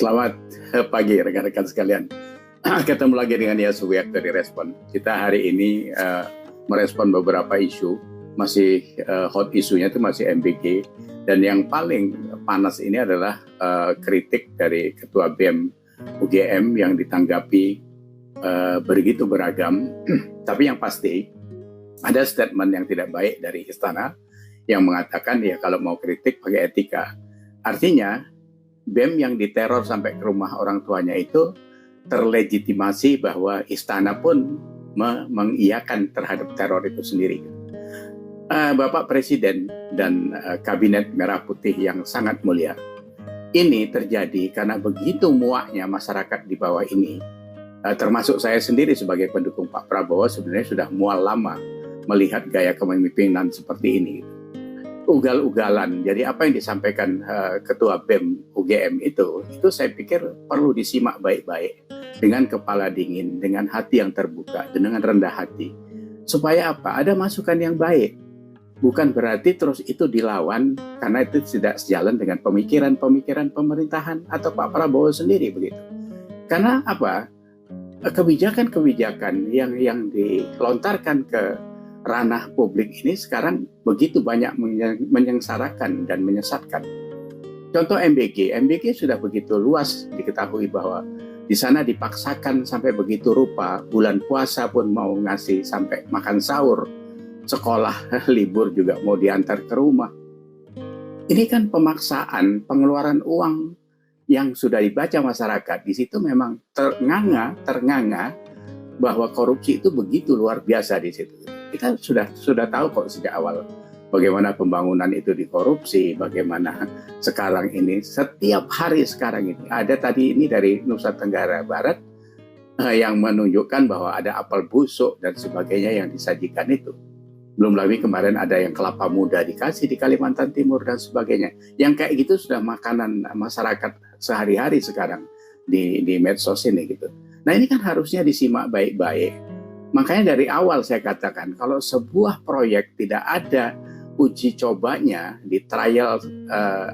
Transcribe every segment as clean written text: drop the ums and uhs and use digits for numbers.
Selamat pagi rekan-rekan sekalian. Ketemu lagi dengan Yasuwiak dari Respon. Kita hari ini merespon beberapa isu. Masih hot isunya itu masih MBG. Dan yang paling panas ini adalah kritik dari Ketua BEM UGM yang ditanggapi begitu beragam. Tapi yang pasti ada statement yang tidak baik dari Istana yang mengatakan ya kalau mau kritik pakai etika. Artinya BEM yang diteror sampai ke rumah orang tuanya itu terlegitimasi bahwa istana pun mengiyakan terhadap teror itu sendiri. Bapak Presiden dan Kabinet Merah Putih yang sangat mulia, ini terjadi karena begitu muaknya masyarakat di bawah ini, termasuk saya sendiri sebagai pendukung Pak Prabowo sebenarnya sudah mual lama melihat gaya kepemimpinan seperti ini. Ugal-ugalan. Jadi apa yang disampaikan Ketua BEM UGM itu saya pikir perlu disimak baik-baik dengan kepala dingin, dengan hati yang terbuka, dengan rendah hati. Supaya apa? Ada masukan yang baik. Bukan berarti terus itu dilawan karena itu tidak sejalan dengan pemikiran-pemikiran pemerintahan atau Pak Prabowo sendiri begitu. Karena apa? Kebijakan-kebijakan yang dilontarkan ke ranah publik ini sekarang begitu banyak menyengsarakan dan menyesatkan. Contoh MBG sudah begitu luas diketahui bahwa di sana dipaksakan sampai begitu rupa, bulan puasa pun mau ngasih sampai makan sahur, sekolah libur juga mau diantar ke rumah. Ini kan pemaksaan pengeluaran uang yang sudah dibaca masyarakat. Di situ memang ternganga bahwa korupsi itu begitu luar biasa di situ. Kita sudah tahu kok sejak awal bagaimana pembangunan itu dikorupsi, bagaimana sekarang ini setiap hari sekarang ini ada tadi ini dari Nusa Tenggara Barat yang menunjukkan bahwa ada apel busuk dan sebagainya yang disajikan itu. Belum lagi kemarin ada yang kelapa muda dikasih di Kalimantan Timur dan sebagainya. Yang kayak gitu sudah makanan masyarakat sehari-hari sekarang di medsos ini gitu. Nah ini kan harusnya disimak baik-baik. Makanya dari awal saya katakan kalau sebuah proyek tidak ada uji cobanya di trial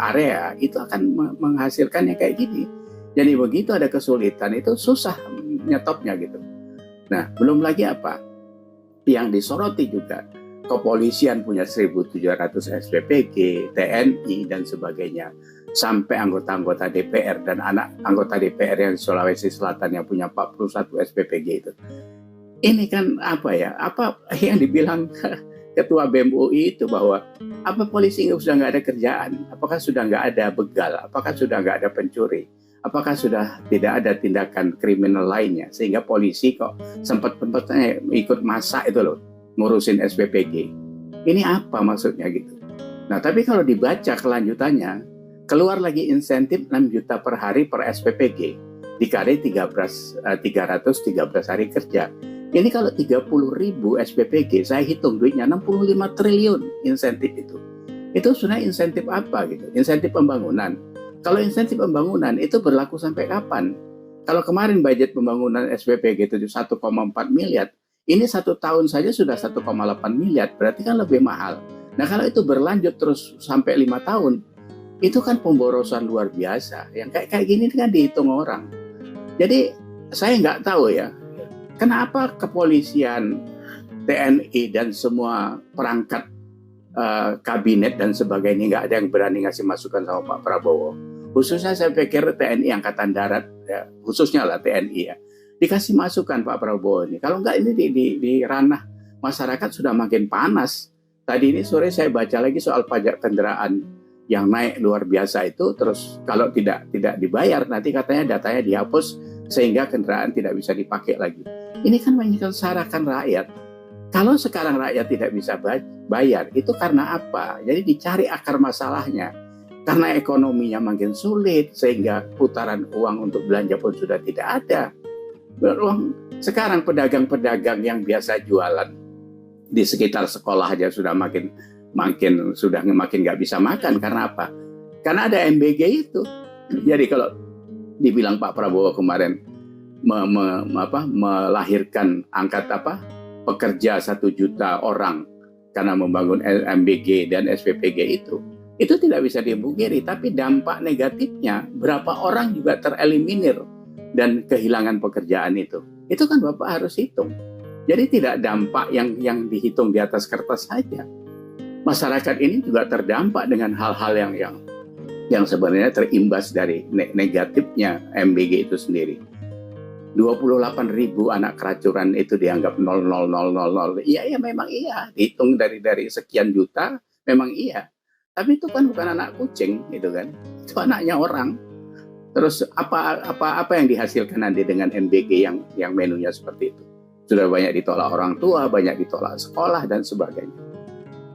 area itu akan menghasilkannya kayak gini. Jadi begitu ada kesulitan itu susah nyetopnya gitu. Nah belum lagi apa yang disoroti juga kepolisian punya 1.700 SPPG, TNI dan sebagainya. Sampai anggota-anggota DPR dan anak anggota DPR yang Sulawesi Selatan yang punya 41 SPPG itu. Ini kan apa yang dibilang Ketua BEM UI itu bahwa apa polisi sudah nggak ada kerjaan, apakah sudah nggak ada begal, apakah sudah nggak ada pencuri, apakah sudah tidak ada tindakan kriminal lainnya sehingga polisi kok sempat-sempatnya ikut masak itu loh ngurusin SPPG. Ini apa maksudnya gitu? Nah tapi kalau dibaca kelanjutannya keluar lagi insentif 6 juta per hari per SPPG dikali 313 hari kerja. Ini kalau 30.000 SPPG, saya hitung duitnya 65 triliun insentif itu. Itu sebenarnya insentif apa gitu? Insentif pembangunan. Kalau insentif pembangunan itu berlaku sampai kapan? Kalau kemarin budget pembangunan SPPG itu 1,4 miliar, ini 1 tahun saja sudah 1,8 miliar, berarti kan lebih mahal. Nah kalau itu berlanjut terus sampai 5 tahun, itu kan pemborosan luar biasa. Yang kayak gini kan dihitung orang. Jadi saya nggak tahu ya, kenapa kepolisian, TNI dan semua perangkat kabinet dan sebagainya nggak ada yang berani ngasih masukan sama Pak Prabowo. Khususnya saya pikir TNI Angkatan Darat, ya, khususnya lah TNI ya, dikasih masukan Pak Prabowo ini. Kalau nggak ini di ranah masyarakat sudah makin panas. Tadi ini sore saya baca lagi soal pajak kendaraan yang naik luar biasa itu, terus kalau tidak dibayar nanti katanya datanya dihapus sehingga kendaraan tidak bisa dipakai lagi. Ini kan menyengsarakan rakyat. Kalau sekarang rakyat tidak bisa bayar, itu karena apa? Jadi dicari akar masalahnya. Karena ekonominya makin sulit, sehingga putaran uang untuk belanja pun sudah tidak ada. Sekarang pedagang-pedagang yang biasa jualan di sekitar sekolah aja sudah makin nggak bisa makan. Karena apa? Karena ada MBG itu. Jadi kalau dibilang Pak Prabowo kemarin melahirkan pekerja 1 juta orang karena membangun MBG dan SPPG itu Itu tidak bisa dipungkiri, tapi dampak negatifnya berapa orang juga tereliminir dan kehilangan pekerjaan itu. Itu kan Bapak harus hitung. Jadi tidak dampak yang dihitung di atas kertas saja. Masyarakat ini juga terdampak dengan hal-hal yang sebenarnya terimbas dari negatifnya MBG itu sendiri. 28.000 anak keracunan itu dianggap 0,0000. Iya memang iya. Dihitung dari sekian juta memang iya. Tapi itu kan bukan anak kucing, gitu kan? Itu anaknya orang. Terus apa yang dihasilkan nanti dengan MBG yang menunya seperti itu? Sudah banyak ditolak orang tua, banyak ditolak sekolah dan sebagainya.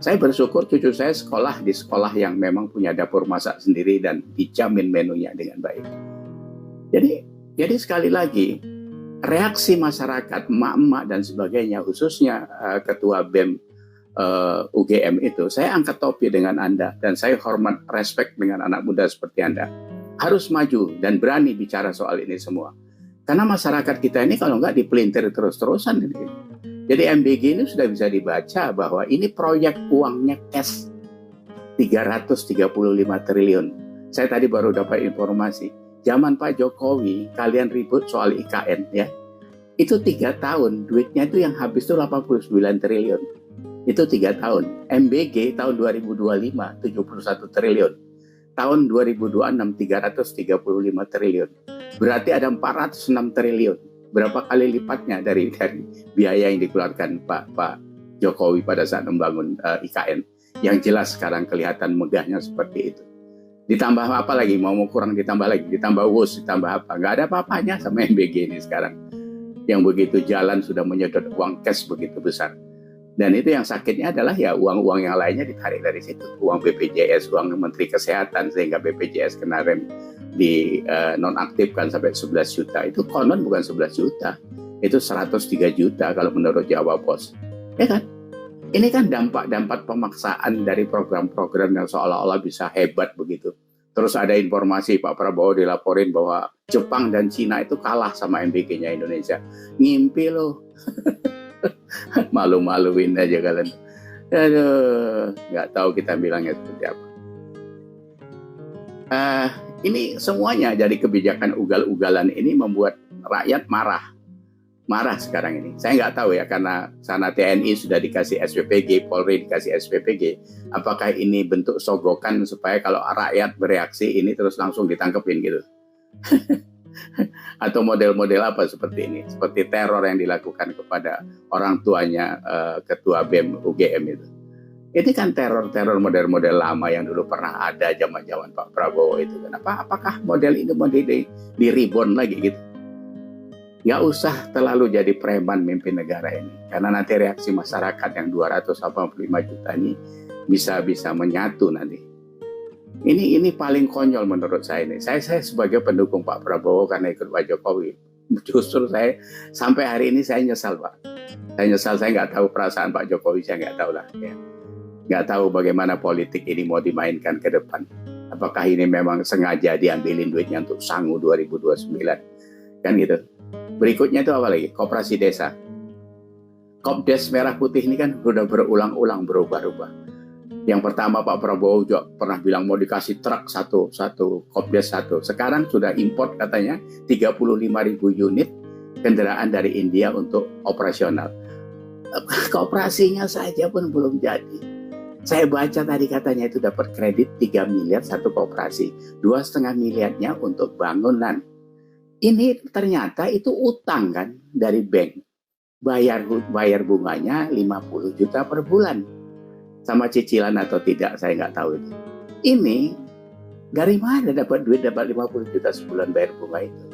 Saya bersyukur cucu saya sekolah di sekolah yang memang punya dapur masak sendiri dan dijamin menunya dengan baik. Jadi sekali lagi, reaksi masyarakat, emak-emak dan sebagainya, khususnya Ketua BEM UGM itu, saya angkat topi dengan Anda dan saya hormat, respect dengan anak muda seperti Anda. Harus maju dan berani bicara soal ini semua. Karena masyarakat kita ini kalau nggak dipelintir terus-terusan ini. Jadi MBG ini sudah bisa dibaca bahwa ini proyek uangnya cash 335 triliun. Saya tadi baru dapat informasi. Zaman Pak Jokowi, kalian ribut soal IKN ya. Itu 3 tahun, duitnya itu yang habis itu 89 triliun. Itu 3 tahun. MBG tahun 2025 71 triliun. Tahun 2026 335 triliun. Berarti ada 406 triliun. Berapa kali lipatnya dari biaya yang dikeluarkan Pak Jokowi pada saat membangun IKN. Yang jelas sekarang kelihatan megahnya seperti itu. Ditambah apa lagi? Mau kurang ditambah lagi? Ditambah WUS, ditambah apa? Nggak ada apa-apanya sama MBG ini sekarang. Yang begitu jalan sudah menyedot uang cash begitu besar. Dan itu yang sakitnya adalah ya uang-uang yang lainnya ditarik dari situ. Uang BPJS, uang Menteri Kesehatan, sehingga BPJS kena rem di nonaktifkan sampai 11 juta. Itu konon bukan 11 juta. Itu 103 juta kalau menurut Jawa Pos. Ya kan? Ini kan dampak pemaksaan dari program-program yang seolah-olah bisa hebat begitu. Terus ada informasi Pak Prabowo dilaporin bahwa Jepang dan Cina itu kalah sama MBG-nya Indonesia. Ngimpi loh. Malu-maluin aja kalian. Aduh, nggak tahu kita bilangnya seperti apa. Ini semuanya jadi kebijakan ugal-ugalan ini membuat rakyat marah sekarang ini. Saya nggak tahu ya, karena sana TNI sudah dikasih SPPG, Polri dikasih SPPG. Apakah ini bentuk sogokan supaya kalau rakyat bereaksi ini terus langsung ditangkepin gitu? Atau model-model apa seperti ini? Seperti teror yang dilakukan kepada orang tuanya Ketua BEM UGM itu. Ini kan teror model-model lama yang dulu pernah ada zaman-zaman Pak Prabowo itu. Kenapa? Apakah model ini mau di reborn lagi gitu? Nggak usah terlalu jadi preman mimpin negara ini. Karena nanti reaksi masyarakat yang 285 juta ini bisa menyatu nanti. Ini paling konyol menurut saya ini. Saya sebagai pendukung Pak Prabowo karena ikut Pak Jokowi. Justru saya sampai hari ini saya nyesal Pak. Saya nyesal, saya nggak tahu perasaan Pak Jokowi, saya nggak tahu lah. Ya. Nggak tahu bagaimana politik ini mau dimainkan ke depan. Apakah ini memang sengaja diambilin duitnya untuk sangu 2029? Kan gitu. Berikutnya itu apa lagi? Koperasi desa. Kopdes merah putih ini kan sudah berulang-ulang berubah-ubah. Yang pertama Pak Prabowo juga pernah bilang mau dikasih truk satu Kopdes satu. Sekarang sudah import katanya 35.000 unit kendaraan dari India untuk operasional. Kooperasinya saja pun belum jadi. Saya baca tadi katanya itu dapat kredit 3 miliar satu kooperasi, 2,5 miliarnya untuk bangunan. Ini ternyata itu utang kan dari bank. Bayar bunganya 50 juta per bulan. Sama cicilan atau tidak, saya nggak tahu itu. Ini dari mana dapat 50 juta sebulan bayar bunga itu?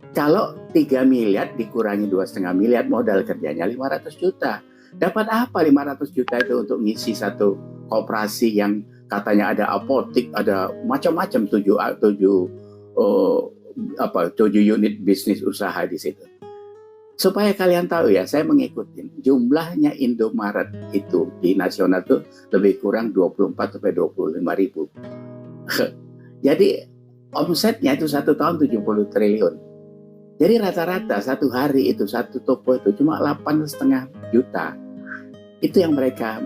Kalau 3 miliar dikurangi 2,5 miliar, modal kerjanya 500 juta. Dapat apa 500 juta itu untuk ngisi satu koperasi yang katanya ada apotik, ada macam-macam 7 unit bisnis usaha di situ. Supaya kalian tahu ya, saya mengikuti jumlahnya Indomaret itu di nasional itu lebih kurang 24 sampai 25 ribu. Jadi omsetnya itu 1 tahun 70 triliun. Jadi rata-rata satu hari itu satu toko itu cuma 8,5 juta. Itu yang mereka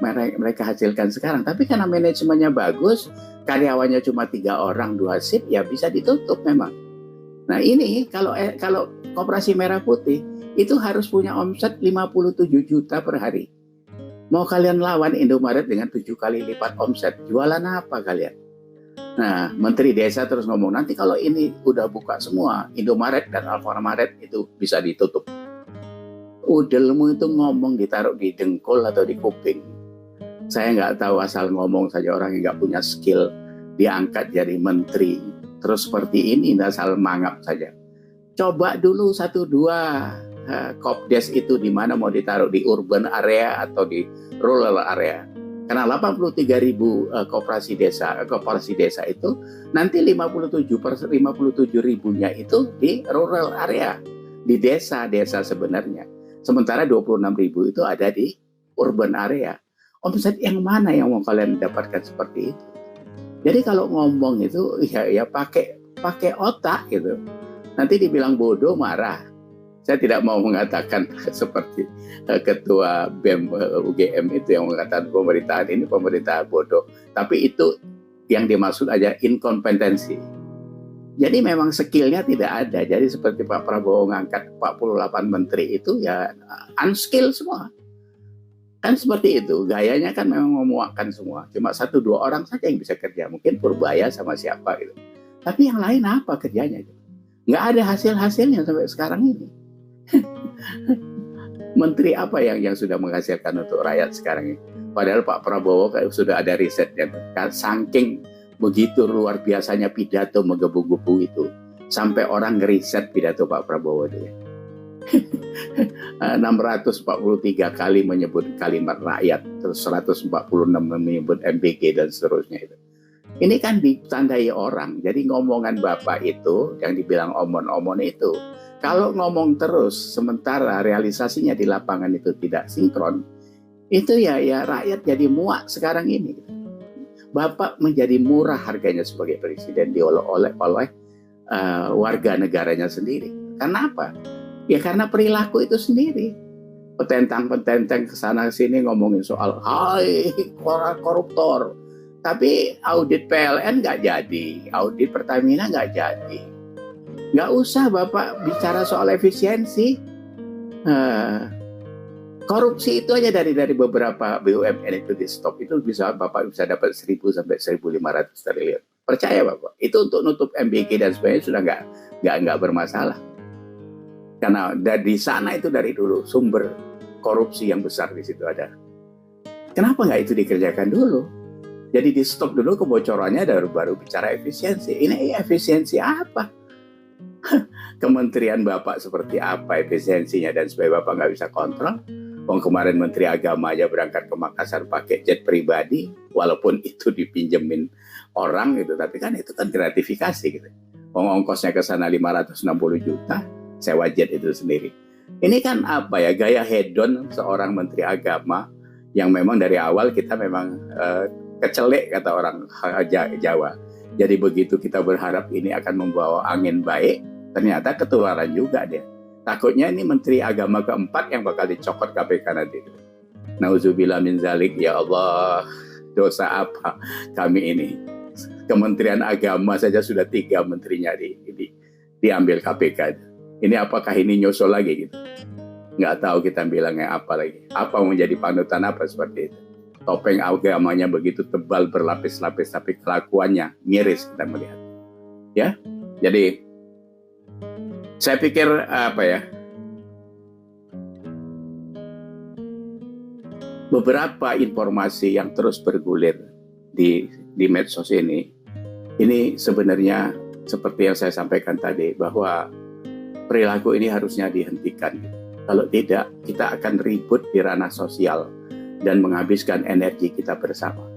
hasilkan sekarang. Tapi karena manajemennya bagus, karyawannya cuma 3 orang 2 shift, ya bisa ditutup memang. Nah ini kalau Koperasi Merah Putih itu harus punya omset 57 juta per hari. Mau kalian lawan Indomaret dengan 7 kali lipat omset, jualan apa kalian? Nah, Menteri Desa terus ngomong, nanti kalau ini udah buka semua, Indomaret dan Alfamaret itu bisa ditutup. Udelmu itu ngomong ditaruh di dengkul atau di kuping. Saya nggak tahu, asal ngomong saja, orang yang nggak punya skill diangkat jadi menteri. Terus seperti ini, asal mangap saja. Coba dulu 1-2 Kopdes itu di mana mau ditaruh, di urban area atau di rural area. Karena 83.000 koperasi desa itu nanti 57 ribunya itu di rural area, di desa-desa sebenarnya. Sementara 26.000 itu ada di urban area. Omset yang mana yang mau kalian dapatkan seperti itu? Jadi kalau ngomong itu ya pakai otak gitu. Nanti dibilang bodoh, marah. Saya tidak mau mengatakan seperti ketua BEM UGM itu yang mengatakan pemerintahan ini pemerintahan bodoh. Tapi itu yang dimaksud aja inkompetensi. Jadi memang skillnya tidak ada. Jadi seperti Pak Prabowo ngangkat 48 menteri itu ya unskill semua. Kan seperti itu. Gayanya kan memang memuakkan semua. Cuma 1-2 orang saja yang bisa kerja. Mungkin Purbaya sama siapa gitu. Tapi yang lain apa kerjanya? Nggak ada hasil-hasilnya sampai sekarang ini. Menteri apa yang sudah menghasilkan untuk rakyat sekarang ini? Padahal Pak Prabowo sudah ada risetnya. Saking begitu luar biasanya pidato menggebu-gebu itu, sampai orang ngeriset pidato Pak Prabowo itu ya. 643 kali menyebut kalimat rakyat, terus 146 menyebut MBG dan seterusnya itu. Ini kan ditandai orang. Jadi ngomongan Bapak itu yang dibilang omon-omon itu, kalau ngomong terus sementara realisasinya di lapangan itu tidak sinkron, itu ya rakyat jadi muak sekarang ini. Bapak menjadi murah harganya sebagai presiden diolok-olok oleh warga negaranya sendiri. Karena apa? Ya karena perilaku itu sendiri. Petentang-petentang kesana sini ngomongin soal hai koruptor. Tapi audit PLN nggak jadi, audit Pertamina nggak jadi. Nggak usah Bapak bicara soal efisiensi. Korupsi itu aja dari beberapa BUMN itu di stop, itu Bapak bisa dapat 1.000 sampai 1.500 triliun. Percaya Bapak, itu untuk nutup MBG dan sebagainya sudah nggak bermasalah. Karena dari sana itu dari dulu sumber korupsi yang besar di situ ada. Kenapa nggak itu dikerjakan dulu? Jadi di stop dulu kebocorannya, baru bicara efisiensi. Ini efisiensi apa? Kementerian Bapak seperti apa efisiensinya, dan supaya Bapak nggak bisa kontrol. Kemarin Menteri Agama aja berangkat ke Makassar pakai jet pribadi, walaupun itu dipinjemin orang gitu, tapi kan itu kan gratifikasi gitu. Ongkosnya ke sana 560 juta, sewa jet itu sendiri. Ini kan apa ya, gaya hedon seorang Menteri Agama yang memang dari awal kita memang kecelek kata orang Jawa. Jadi begitu kita berharap ini akan membawa angin baik, ternyata ketularan juga dia. Takutnya ini Menteri Agama keempat yang bakal dicokot KPK nanti. Nauzubillah min zalik, ya Allah, dosa apa kami ini. Kementerian Agama saja sudah 3 menterinya diambil KPK. Ini apakah ini nyusul lagi gitu? Nggak tahu kita bilangnya apa lagi. Apa menjadi panutan apa seperti itu. Topeng agamanya begitu tebal berlapis-lapis, tapi kelakuannya miris kita melihat. Ya, jadi saya pikir apa ya, beberapa informasi yang terus bergulir di medsos ini sebenarnya seperti yang saya sampaikan tadi, bahwa perilaku ini harusnya dihentikan. Kalau tidak, kita akan ribut di ranah sosial dan menghabiskan energi kita bersama.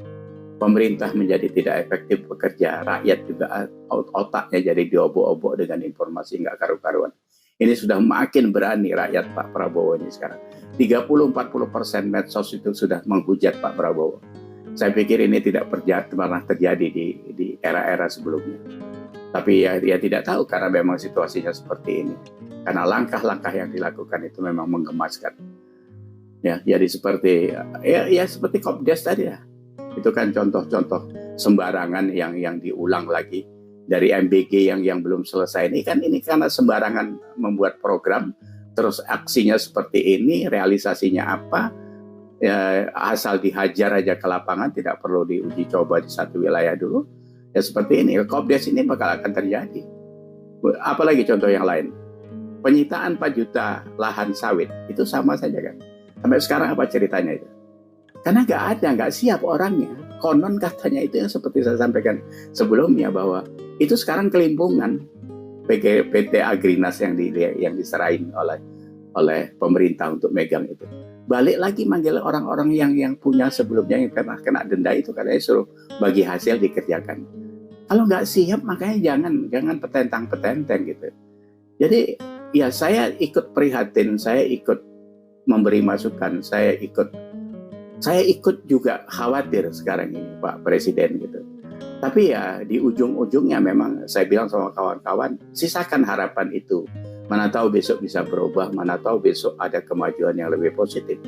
Pemerintah menjadi tidak efektif bekerja, rakyat juga otaknya jadi diobok-obok dengan informasi nggak karu-karuan. Ini sudah makin berani rakyat Pak Prabowo ini sekarang. 30-40% medsos itu sudah menghujat Pak Prabowo. Saya pikir ini tidak pernah terjadi di era-era sebelumnya. Tapi ya tidak tahu karena memang situasinya seperti ini. Karena langkah-langkah yang dilakukan itu memang menggemaskan. Ya, jadi seperti ya seperti Kopdes tadi ya. Itu kan contoh-contoh sembarangan yang diulang lagi dari MBG yang belum selesai ini kan, ini karena sembarangan membuat program, terus aksinya seperti ini, realisasinya apa, ya, asal dihajar aja ke lapangan, tidak perlu diuji coba di satu wilayah dulu. Ya seperti ini, Kopdes ini bakal akan terjadi. Apalagi contoh yang lain, penyitaan 4 juta lahan sawit, itu sama saja kan. Sampai sekarang apa ceritanya itu? Karena nggak siap orangnya. Konon katanya itu yang seperti saya sampaikan sebelumnya, bahwa itu sekarang kelimpungan PT Agrinas yang diserahin oleh pemerintah untuk megang itu. Balik lagi manggil orang-orang yang punya sebelumnya yang kena denda itu, katanya suruh bagi hasil dikerjakan. Kalau nggak siap makanya jangan petentang-petenteng gitu. Jadi ya saya ikut prihatin, saya ikut memberi masukan, saya ikut juga khawatir sekarang ini Pak Presiden gitu. Tapi ya di ujung-ujungnya memang saya bilang sama kawan-kawan, sisakan harapan itu. Mana tahu besok bisa berubah, mana tahu besok ada kemajuan yang lebih positif.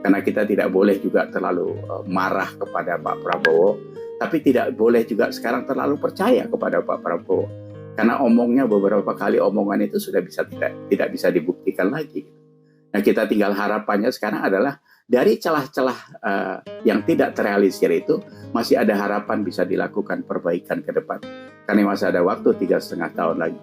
Karena kita tidak boleh juga terlalu marah kepada Pak Prabowo, tapi tidak boleh juga sekarang terlalu percaya kepada Pak Prabowo. Karena omongnya beberapa kali omongan itu sudah tidak bisa dibuktikan lagi. Nah, kita tinggal harapannya sekarang adalah dari celah-celah yang tidak terrealisir itu masih ada harapan bisa dilakukan perbaikan ke depan. Karena masih ada waktu 3,5 tahun lagi.